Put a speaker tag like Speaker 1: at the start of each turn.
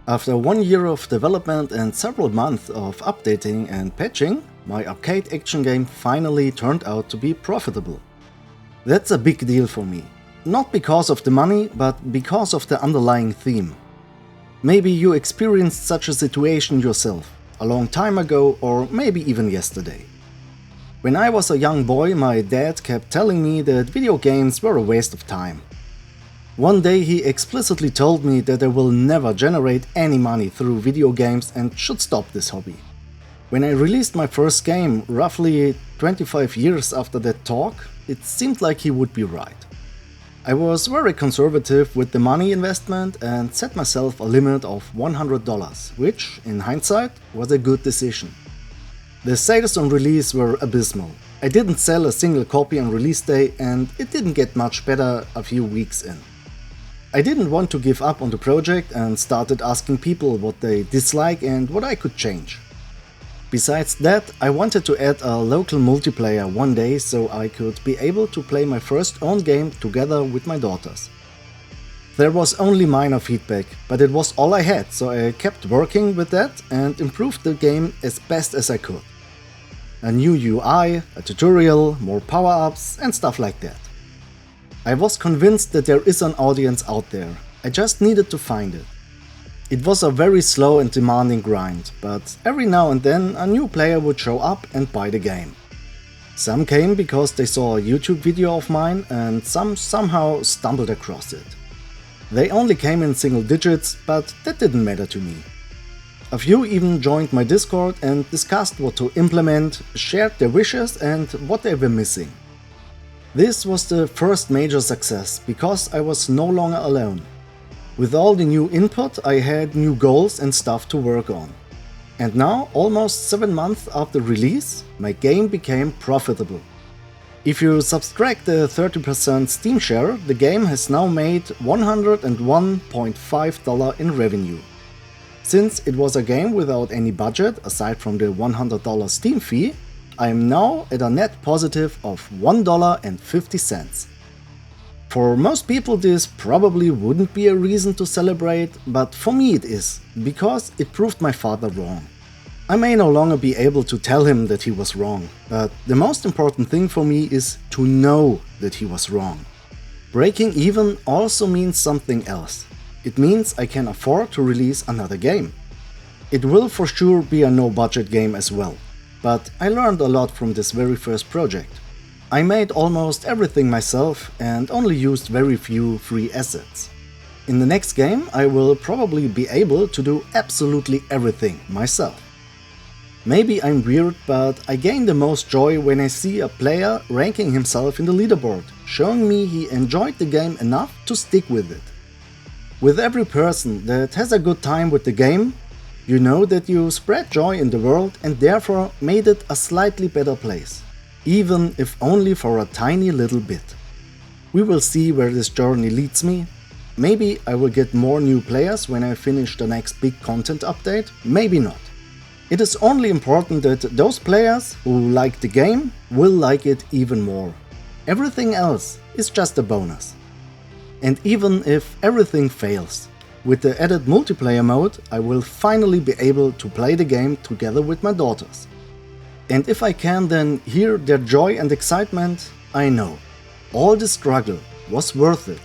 Speaker 1: After 1 year of development and several months of updating and patching, my arcade action game finally turned out to be profitable. That's a big deal for me. Not because of the money, but because of the underlying theme. Maybe you experienced such a situation yourself, a long time ago or maybe even yesterday. When I was a young boy, my dad kept telling me that video games were a waste of time. One day he explicitly told me that I will never generate any money through video games and should stop this hobby. When I released my first game, roughly 25 years after that talk, it seemed like he would be right. I was very conservative with the money investment and set myself a limit of $100, which, in hindsight, was a good decision. The sales on release were abysmal. I didn't sell a single copy on release day and it didn't get much better a few weeks in. I didn't want to give up on the project and started asking people what they dislike and what I could change. Besides that, I wanted to add a local multiplayer one day so I could be able to play my first own game together with my daughters. There was only minor feedback, but it was all I had, so I kept working with that and improved the game as best as I could. A new UI, a tutorial, more power-ups and stuff like that. I was convinced that there is an audience out there, I just needed to find it. It was a very slow and demanding grind, but every now and then a new player would show up and buy the game. Some came because they saw a YouTube video of mine and some somehow stumbled across it. They only came in single digits, but that didn't matter to me. A few even joined my Discord and discussed what to implement, shared their wishes and what they were missing. This was the first major success, because I was no longer alone. With all the new input, I had new goals and stuff to work on. And now, almost 7 months after release, my game became profitable. If you subtract the 30% Steam share, the game has now made $101.5 in revenue. Since it was a game without any budget aside from the $100 Steam fee, I am now at a net positive of $1.50. For most people this probably wouldn't be a reason to celebrate, but for me it is, because it proved my father wrong. I may no longer be able to tell him that he was wrong, but the most important thing for me is to know that he was wrong. Breaking even also means something else. It means I can afford to release another game. It will for sure be a no-budget game as well, but I learned a lot from this very first project. I made almost everything myself and only used very few free assets. In the next game I will probably be able to do absolutely everything myself. Maybe I'm weird, but I gain the most joy when I see a player ranking himself in the leaderboard, showing me he enjoyed the game enough to stick with it. With every person that has a good time with the game, you know that you spread joy in the world and therefore made it a slightly better place, even if only for a tiny little bit. We will see where this journey leads me. Maybe I will get more new players when I finish the next big content update, maybe not. It is only important that those players who like the game will like it even more. Everything else is just a bonus. And even if everything fails, with the added multiplayer mode I will finally be able to play the game together with my daughters. And if I can then hear their joy and excitement, I know all the struggle was worth it.